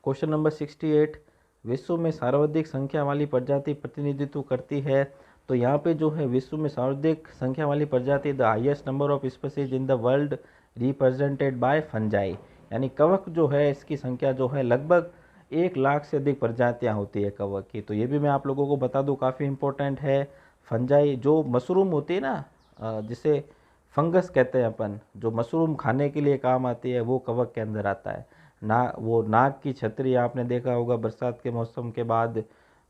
क्वेश्चन नंबर 68, विश्व में सर्वाधिक संख्या वाली प्रजाति प्रतिनिधित्व करती है। तो यहाँ पे जो है विश्व में सर्वाधिक संख्या वाली प्रजाति, the highest number of species in the world represented by fungi, यानी कवक जो है इसकी संख्या जो है लगभग 1 लाख से अधिक प्रजातियाँ होती है कवक की। तो ये भी मैं आप लोगों को बता दूँ, काफ़ी इंपॉर्टेंट है। फंजाई जो मशरूम होती है ना, जिसे फंगस कहते हैं अपन, जो मशरूम खाने के लिए काम आती है, वो कवक के अंदर आता है ना। वो नाग की छतरी आपने देखा होगा, बरसात के मौसम के बाद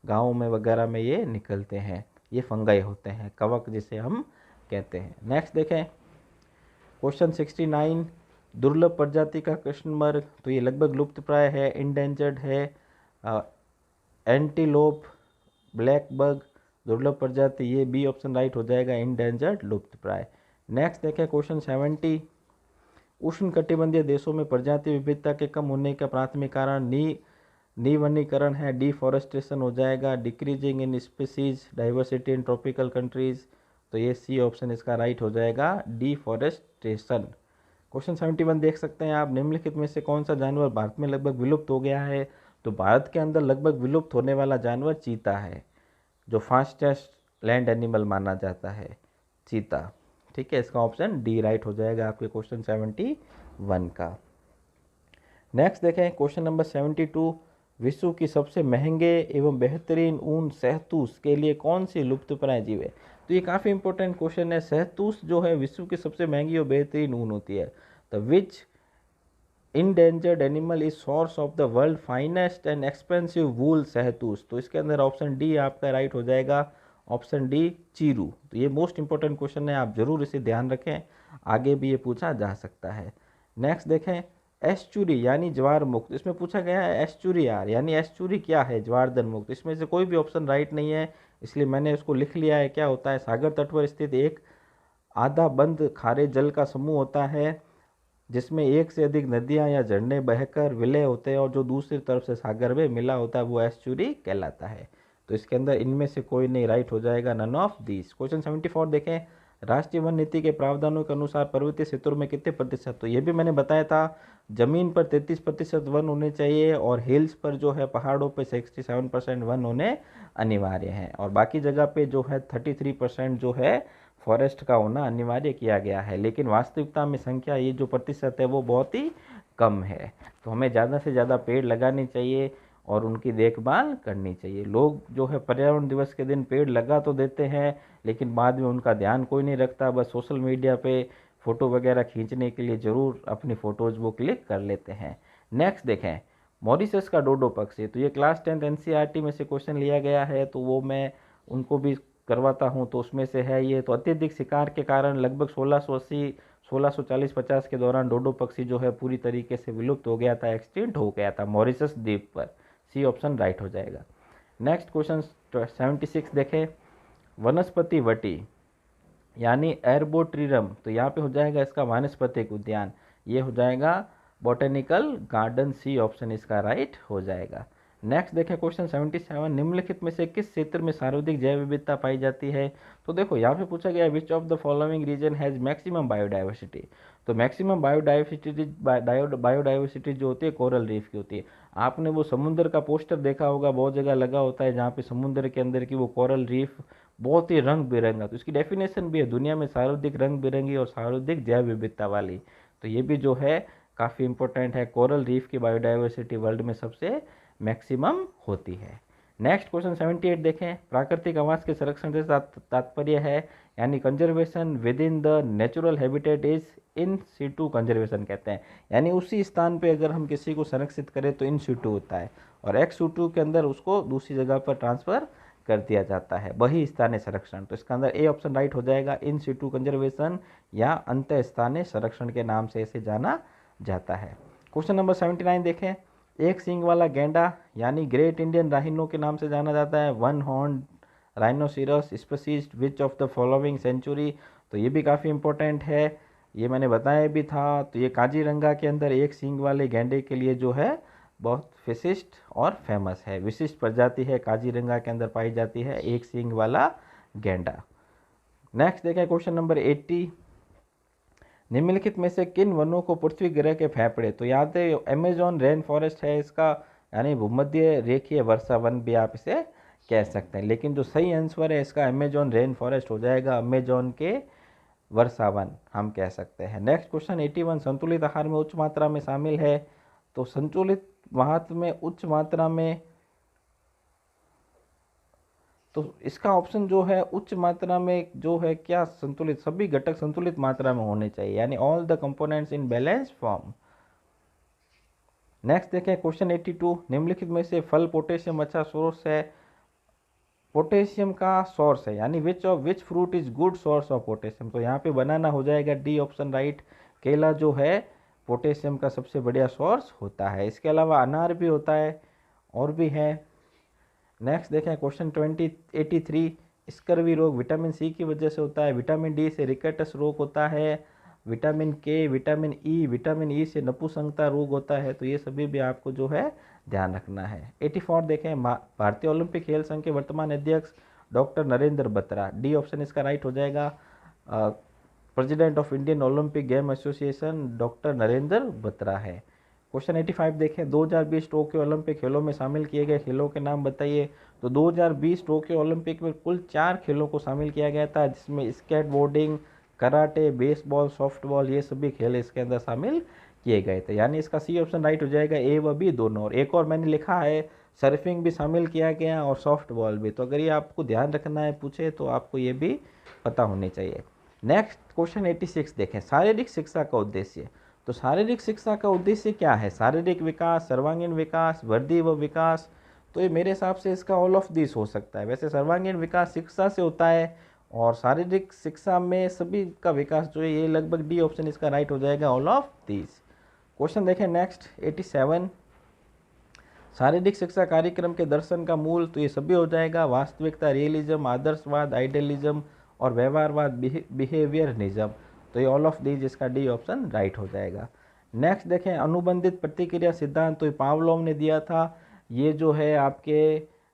गाँव में वगैरह में ये निकलते हैं, ये फंगाई होते हैं, कवक जिसे हम कहते हैं। नेक्स्ट देखें क्वेश्चन 69, दुर्लभ प्रजाति का कृष्णमृग, तो ये लगभग लुप्त प्राय है, इंडेंजर्ड है। एंटीलोप, ब्लैक बग, दुर्लभ प्रजाति, ये बी ऑप्शन राइट हो जाएगा, इंडेंजर्ड लुप्त प्राय। नेक्स्ट देखें क्वेश्चन 70, उष्णकटिबंधीय देशों में प्रजाति विविधता के कम होने का प्राथमिक कारण निवनीकरण है, डिफॉरेस्टेशन हो जाएगा, decreasing in species diversity in tropical countries, तो ये सी ऑप्शन इसका राइट हो जाएगा, डिफॉरेस्टेशन। क्वेश्चन 71 देख सकते हैं आप, निम्नलिखित में से कौन सा जानवर भारत में लगभग विलुप्त हो गया है। तो भारत के अंदर लगभग विलुप्त होने वाला जानवर चीता है, जो फास्टेस्ट लैंड एनिमल माना जाता है, चीता। ठीक है, इसका ऑप्शन डी राइट हो जाएगा आपके क्वेश्चन 71 का। नेक्स्ट देखें क्वेश्चन नंबर 72, विश्व की सबसे महंगे एवं बेहतरीन ऊन शहतूश के लिए कौन सी लुप्तप्राय जीव है। तो ये काफ़ी इंपॉर्टेंट क्वेश्चन है। शहतूश जो है विश्व की सबसे महंगी और बेहतरीन ऊन होती है। The which endangered animal is source of the world finest and expensive wool shahtoosh, तो इसके अंदर ऑप्शन डी आपका राइट हो जाएगा, ऑप्शन डी चीरू। तो ये मोस्ट इंपॉर्टेंट क्वेश्चन है, आप जरूर इसे ध्यान रखें, आगे भी ये पूछा जा सकता है। नेक्स्ट देखें एस्चुरी यानी ज्वार मुक्त, इसमें पूछा गया है एस्चुरी यार, यानी एस्चुरी क्या है, ज्वारधन मुक्त। इसमें से कोई भी ऑप्शन राइट नहीं है, इसलिए मैंने इसको लिख लिया है। क्या होता है, सागर तट पर स्थित एक आधा बंद खारे जल का समूह होता है, जिसमें एक से अधिक नदियां या झरने बहकर विलय होते हैं और जो दूसरी तरफ से सागर में मिला होता है, वो एस्चुरी कहलाता है। तो इसके अंदर इनमें से कोई नहीं राइट हो जाएगा, नन ऑफ दीज। क्वेश्चन 74 देखें, राष्ट्रीय वन नीति के प्रावधानों के अनुसार पर्वतीय क्षेत्रों में कितने प्रतिशत, तो ये भी मैंने बताया था, जमीन पर 33% वन होने चाहिए और हिल्स पर जो है पहाड़ों पर 67% वन होने अनिवार्य हैं, और बाकी जगह पे जो है 33% जो है फॉरेस्ट का होना अनिवार्य किया गया है। लेकिन वास्तविकता में संख्या, ये जो प्रतिशत है वो बहुत ही कम है। तो हमें ज़्यादा से ज़्यादा पेड़ लगाने चाहिए और उनकी देखभाल करनी चाहिए। लोग जो है पर्यावरण दिवस के दिन पेड़ लगा तो देते हैं, लेकिन बाद में उनका ध्यान कोई नहीं रखता, बस सोशल मीडिया पे फ़ोटो वगैरह खींचने के लिए ज़रूर अपनी फ़ोटोज़ वो क्लिक कर लेते हैं। नेक्स्ट देखें मॉरिशस का डोडो पक्षी, तो ये क्लास 10 एनसीईआरटी में से क्वेश्चन लिया गया है, तो वो मैं उनको भी करवाता हूँ। तो उसमें से है ये, तो अत्यधिक शिकार के कारण लगभग 1680 1640-50 के दौरान डोडो पक्षी जो है पूरी तरीके से विलुप्त हो गया था, एक्सटिंक्ट हो गया था मॉरिशस द्वीप पर। सी ऑप्शन राइट हो जाएगा। नेक्स्ट क्वेश्चन 76 देखें, वनस्पति वटी यानी एर्बोट्रिरम, तो यहाँ पे हो जाएगा इसका वानस्पतिक उद्यान, ये हो जाएगा बॉटेनिकल गार्डन, सी ऑप्शन इसका राइट हो जाएगा। नेक्स्ट देखें क्वेश्चन 77, निम्नलिखित में से किस क्षेत्र में सर्वाधिक जैव विविधता पाई जाती है। तो देखो यहाँ पे पूछा गया which of the following region has maximum biodiversity, तो मैक्सिमम बायोडाइवर्सिटी जो होती है कोरल रीफ की होती है। आपने वो समुद्र का पोस्टर देखा होगा, बहुत जगह लगा होता है, जहाँ पे समुद्र के अंदर की वो कोरल रीफ बहुत ही रंग बिरंगा, तो इसकी डेफिनेशन भी है दुनिया में सर्वाधिक रंग बिरंगी और सर्वाधिक जैव विविधता वाली। तो ये भी जो है काफ़ी इंपॉर्टेंट है, कोरल रीफ की बायोडाइवर्सिटी वर्ल्ड में सबसे मैक्सिमम होती है। नेक्स्ट क्वेश्चन 78 देखें, प्राकृतिक आवास के संरक्षण से तात्पर्य है, यानी conservation within the natural habitat is in situ conservation कहते हैं, यानी उसी स्थान पे अगर हम किसी को संरक्षित करें तो इन सीटू होता है, और एक्स सीटू के अंदर उसको दूसरी जगह पर ट्रांसफर कर दिया जाता है, वही स्थानीय संरक्षण। तो इसका अंदर ए ऑप्शन राइट हो जाएगा, इन सीटू कंजर्वेशन या अंत स्थानीय संरक्षण के नाम से इसे जाना जाता है। क्वेश्चन नंबर 79 देखें, एक सींग वाला गैंडा यानी ग्रेट इंडियन राइनो के नाम से जाना जाता है, one horn rhinoceros species which of the following sanctuary. तो ये भी काफ़ी इंपॉर्टेंट है, ये मैंने बताया भी था। तो ये काजीरंगा के अंदर एक सींग वाले गैंडे के लिए जो है बहुत विशिष्ट और फेमस है, विशिष्ट प्रजाति है, काजीरंगा के अंदर पाई जाती है एक सींग वाला गैंडा। नेक्स्ट देखें क्वेश्चन नंबर 80, निम्नलिखित में से किन वनों को पृथ्वी ग्रह के फेफड़े, तो यहाँ पे अमेजोन रेन फॉरेस्ट है इसका, यानी भूमध्य रेखीय वर्षा वन भी आप इसे कह सकते हैं, लेकिन जो सही आंसर है इसका अमेजोन रेन फॉरेस्ट हो जाएगा, अमेजोन के वर्षा वन हम कह सकते हैं। नेक्स्ट क्वेश्चन 81, संतुलित आहार में उच्च मात्रा में शामिल है, तो संतुलित आहार में उच्च मात्रा में, तो इसका ऑप्शन जो है उच्च मात्रा में जो है क्या, संतुलित, सभी घटक संतुलित मात्रा में होने चाहिए, यानी all the components in balance form. Next देखें क्वेश्चन 82, निम्नलिखित में से फल पोटेशियम अच्छा सोर्स है, पोटेशियम का सोर्स है, यानी which fruit is good source of potassium, तो यहाँ पे बनाना हो जाएगा डी ऑप्शन राइट, केला जो है पोटेशियम का सबसे बढ़िया सोर्स होता है। इसके अलावा अनार भी होता है और भी है। नेक्स्ट देखें क्वेश्चन 83, स्कर्वी रोग विटामिन सी की वजह से होता है, विटामिन डी से रिकेटस रोग होता है, विटामिन के, विटामिन ई से नपुंसकता रोग होता है, तो ये सभी भी आपको जो है ध्यान रखना है। 84 देखें, भारतीय ओलंपिक खेल संघ के वर्तमान अध्यक्ष doctor Narendra Batra, D option इसका राइट हो जाएगा, president of Indian Olympic game association doctor Narendra Batra है। क्वेश्चन 85 देखें, 2020 टोक्यो ओलंपिक खेलों में शामिल किए गए खेलों के नाम बताइए, तो 2020 टोक्यो ओलंपिक में कुल 4 खेलों को शामिल किया गया था, जिसमें skateboarding, karate, baseball, softball, ये सभी खेल इसके अंदर शामिल किए गए थे, यानी इसका सी ऑप्शन राइट हो जाएगा, ए व बी दोनों। और एक और मैंने लिखा है सर्फिंग भी शामिल किया गया और सॉफ्ट बॉल भी, तो अगर ये आपको ध्यान रखना है पूछे तो आपको ये भी पता होनी चाहिए। नेक्स्ट क्वेश्चन 86 देखें, शारीरिक शिक्षा का उद्देश्य, तो शारीरिक शिक्षा का उद्देश्य क्या है, शारीरिक विकास, सर्वांगीण विकास, वृद्धि व विकास, तो ये मेरे हिसाब से इसका ऑल ऑफ दिस हो सकता है। वैसे सर्वांगीण विकास शिक्षा से होता है और शारीरिक शिक्षा में सभी का विकास जो है, ये लगभग डी ऑप्शन इसका राइट हो जाएगा, ऑल ऑफ दिस। क्वेश्चन देखें नेक्स्ट 87, शारीरिक शिक्षा कार्यक्रम के दर्शन का मूल, तो ये सभी हो जाएगा, वास्तविकता, रियलिज्म, आदर्शवाद, आइडियलिज्म और व्यवहारवाद, बिहेवियरनिज्म, तो ये ऑल ऑफ दीज इसका डी ऑप्शन राइट हो जाएगा। नेक्स्ट देखें, अनुबंधित प्रतिक्रिया सिद्धांत, तो ये पावलोव ने दिया था, ये जो है आपके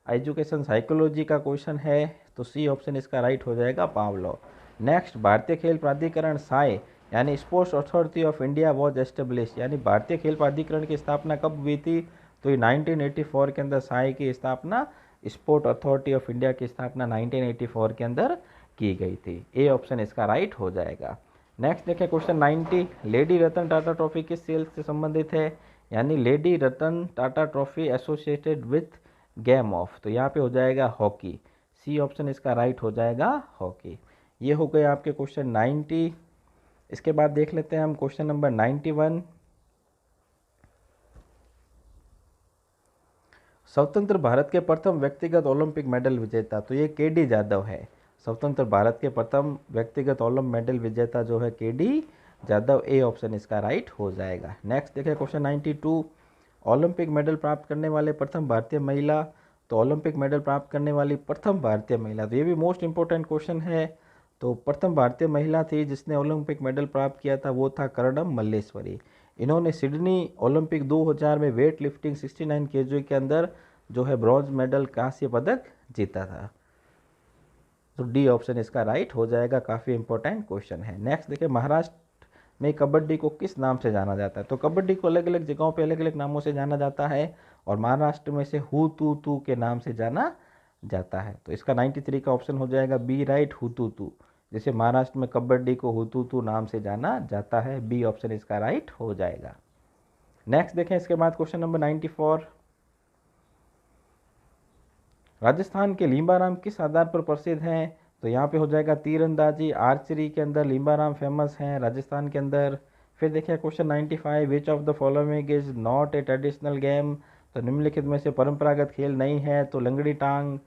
एजुकेशन साइकोलॉजी का क्वेश्चन है, तो सी ऑप्शन इसका राइट हो जाएगा, पावलोव। नेक्स्ट, भारतीय खेल प्राधिकरण साई यानी sports authority of India was establish, यानी भारतीय खेल प्राधिकरण की स्थापना कब हुई थी, तो ये 1984 के अंदर साई की स्थापना, स्पोर्ट अथॉरिटी ऑफ इंडिया की स्थापना 1984 के अंदर की गई थी, ए ऑप्शन इसका राइट हो जाएगा। नेक्स्ट देखें question 90, lady Ratan Tata trophy किस खेल से संबंधित है, यानी lady Ratan Tata trophy associated with game of, तो यहाँ पे हो जाएगा हॉकी, सी ऑप्शन इसका राइट हो जाएगा, हॉकी। ये हो गए आपके क्वेश्चन 90। इसके बाद देख लेते हैं हम क्वेश्चन नंबर 91, स्वतंत्र भारत के प्रथम व्यक्तिगत ओलंपिक मेडल विजेता, तो ये केडी जाधव है, स्वतंत्र भारत के प्रथम व्यक्तिगत ओलंपिक मेडल विजेता जो है केडी जाधव, ए ऑप्शन इसका राइट हो जाएगा। नेक्स्ट देखिए क्वेश्चन 92, ओलंपिक मेडल प्राप्त करने वाले प्रथम भारतीय महिला, तो ओलंपिक मेडल प्राप्त करने वाली प्रथम भारतीय महिला, तो ये भी मोस्ट इंपॉर्टेंट क्वेश्चन है। तो प्रथम भारतीय महिला थी जिसने ओलंपिक मेडल प्राप्त किया था, वो था कर्णम मल्लेश्वरी। इन्होंने सिडनी ओलंपिक 2000 में वेट लिफ्टिंग 69 kg के अंदर जो है ब्रॉन्ज मेडल, कांस्य पदक जीता था, तो डी ऑप्शन इसका राइट हो जाएगा, काफ़ी इंपॉर्टेंट क्वेश्चन है। नेक्स्ट देखिए, महाराष्ट्र में कबड्डी को किस नाम से जाना जाता है, तो कबड्डी को अलग अलग जगहों पे अलग अलग नामों से जाना जाता है, और महाराष्ट्र में से हु तू तू के नाम से जाना जाता है, तो इसका 93 का ऑप्शन हो जाएगा बी राइट, हु तू तू, जैसे महाराष्ट्र में कबड्डी को हु तू तू नाम से जाना जाता है, बी ऑप्शन इसका राइट हो जाएगा। नेक्स्ट देखें इसके बाद क्वेश्चन नंबर 94, राजस्थान के लींबाराम किस आधार पर प्रसिद्ध हैं? तो यहाँ पे हो जाएगा तीरंदाजी, आर्चरी के अंदर लींबाराम फेमस हैं राजस्थान के अंदर। फिर देखिए question 95, which of the following is not A traditional game? तो निम्नलिखित में से परंपरागत खेल नहीं है। तो लंगड़ी टांग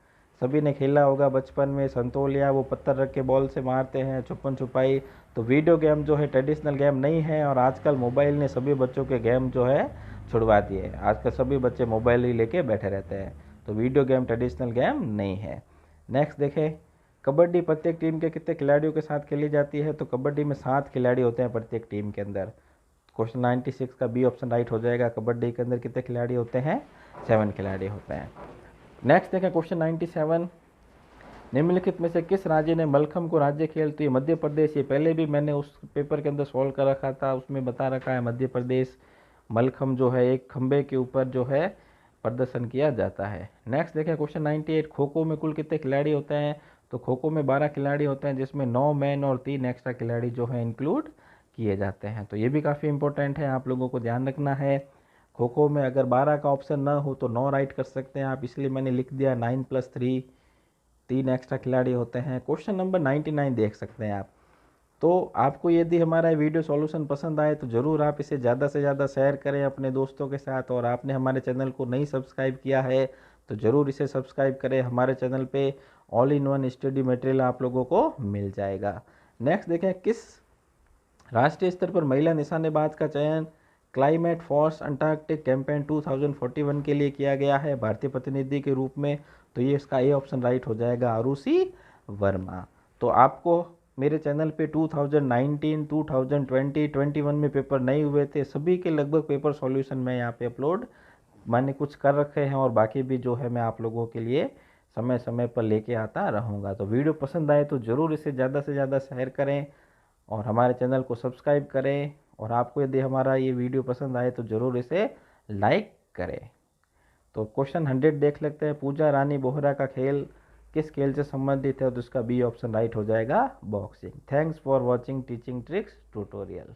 सभी ने खेला होगा बचपन में, संतोलिया वो पत्थर रख के बॉल से मारते हैं, छुपन छुपाई। तो वीडियो गेम जो है ट्रेडिशनल गेम नहीं है, और आजकल मोबाइल ने सभी बच्चों के गेम जो है छुड़वा दिए। आजकल सभी बच्चे मोबाइल ही लेके बैठे रहते हैं, तो वीडियो गेम ट्रेडिशनल गेम नहीं है। नेक्स्ट देखें, कबड्डी प्रत्येक टीम के कितने खिलाड़ियों के साथ खेली जाती है? तो कबड्डी में 7 खिलाड़ी होते हैं प्रत्येक टीम के अंदर। क्वेश्चन 96 का बी ऑप्शन राइट हो जाएगा। कबड्डी के अंदर कितने खिलाड़ी होते हैं? 7 खिलाड़ी होते हैं। नेक्स्ट देखें क्वेश्चन 97, निम्नलिखित में से किस राज्य ने मलखम को राज्य खेल? तो ये मध्य प्रदेश, ये पहले भी मैंने उस पेपर के अंदर सॉल्व कर रखा था, उसमें बता रखा है मध्य प्रदेश। मलखम जो है एक खंबे के ऊपर जो है प्रदर्शन किया जाता है। नेक्स्ट देखें क्वेश्चन 98, खो खो में कुल कितने खिलाड़ी होते हैं? तो खो खो में 12 खिलाड़ी होते हैं, जिसमें 9 मैन और 3 एक्स्ट्रा खिलाड़ी जो है इंक्लूड किए जाते हैं। तो ये भी काफ़ी इंपॉर्टेंट है, आप लोगों को ध्यान रखना है। खो खो में अगर 12 का ऑप्शन ना हो तो 9 राइट कर सकते हैं आप, इसलिए मैंने लिख दिया 9 + 3, 3 एक्स्ट्रा खिलाड़ी होते हैं। क्वेश्चन नंबर 99 देख सकते हैं आप। तो आपको यदि हमारा वीडियो सॉल्यूशन पसंद आए तो ज़रूर आप इसे ज़्यादा से ज़्यादा शेयर करें अपने दोस्तों के साथ, और आपने हमारे चैनल को नहीं सब्सक्राइब किया है तो ज़रूर इसे सब्सक्राइब करें। हमारे चैनल पे all in one study material आप लोगों को मिल जाएगा। नेक्स्ट देखें, किस राष्ट्रीय स्तर पर महिला निशानेबाज का चयन क्लाइमेट फॉर्स अंटार्कटिक कैंपेन 2041 के लिए किया गया है भारतीय प्रतिनिधि के रूप में? तो ये इसका ए ऑप्शन राइट हो जाएगा, आरुषि वर्मा। तो आपको मेरे चैनल पे 2019, 2020, 21 में पेपर नहीं हुए थे, सभी के लगभग पेपर सॉल्यूशन मैं यहाँ पे अपलोड मैंने कुछ कर रखे हैं, और बाकी भी जो है मैं आप लोगों के लिए समय समय पर लेके आता रहूँगा। तो वीडियो पसंद आए तो ज़रूर इसे ज़्यादा से ज़्यादा शेयर करें और हमारे चैनल को सब्सक्राइब करें, और आपको यदि हमारा ये वीडियो पसंद आए तो ज़रूर इसे लाइक करें। तो क्वेश्चन 100 देख लेते हैं, पूजा रानी बोहरा का खेल किस खेल से संबंधित है? तो इसका बी ऑप्शन राइट हो जाएगा, boxing. Thanks for watching teaching tricks tutorial.